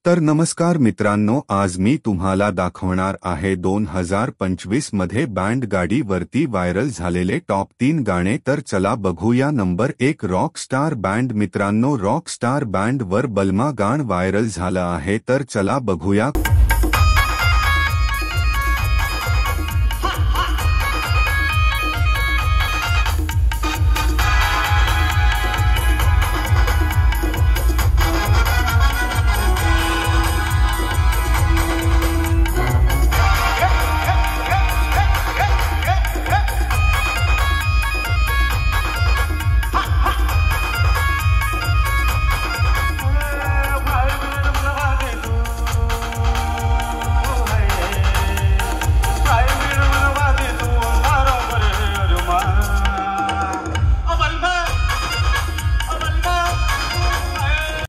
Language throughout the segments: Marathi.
तर नमस्कार मित्रांनो, आज मी तुम्हाला दाखवणार आहे 2025 मध्ये बँड गाडीवरती व्हायरल झालेले टॉप 3 गाणे। तर चला बघूया। Number 1 Rockstar band. मित्रांनो, रॉकस्टार बँड वर बलमा गाणं व्हायरल झालं आहे, तर चला बघूया।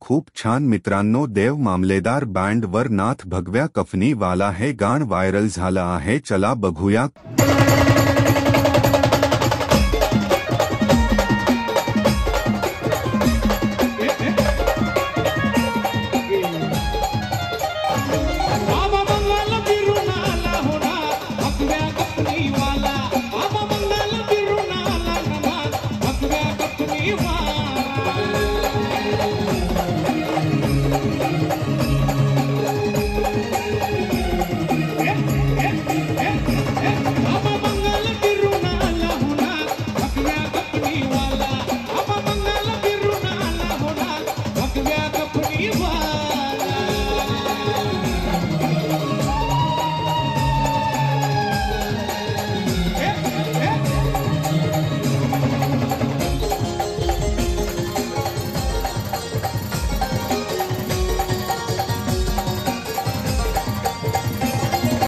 खूप छान मित्रांनो, देव मामलेदार बँड वर नाथ भगव्या कफनी वाला हे गाणं व्हायरल झालं आहे, चला बघूया।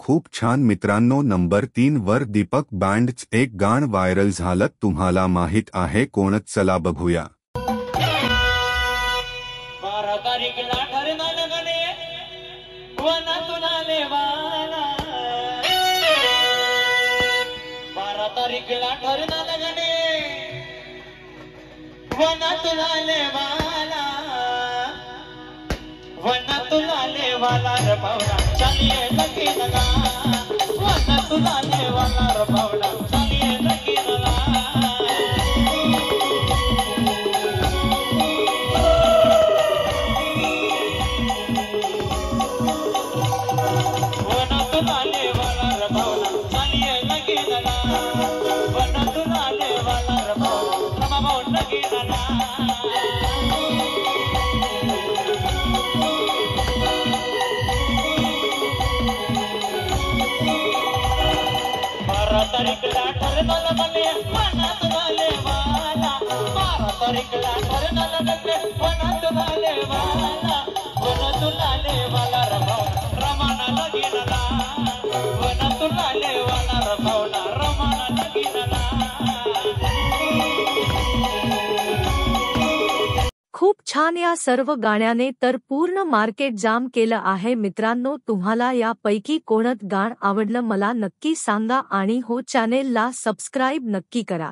खूप छान मित्रांनो, नंबर 3 वर दीपक बँडचं एक गाणं व्हायरल झालं, तुम्हाला माहित आहे कोणतं? चला बघूया। 12 तारीखला ठरणार गणे वनातून आले वाला, 12 तारीखला ठरणार गणे वनातून आले वाला, वनातून आले वाला रे पावला चालिये लकीनला, वनातून आले वाला रे पावला चालिये लकीनला। तारीखला ठरणार गणे वनातून आले वाला, 12 तारीखला ठरणार गणे वनातून आले वाला, वनातून आले वाला रमाना लगीनला, वनातून आले वाला रमाना लगीनला। खूप छान, या सर्व गाण्याने तर पूर्ण मार्केट जाम केलं आहे। मित्रांनो, तुम्हाला यापैकी कोणतं गाणं आवडलं मला नक्की सांगा आणि हो, चॅनेलला सबस्क्राइब नक्की करा।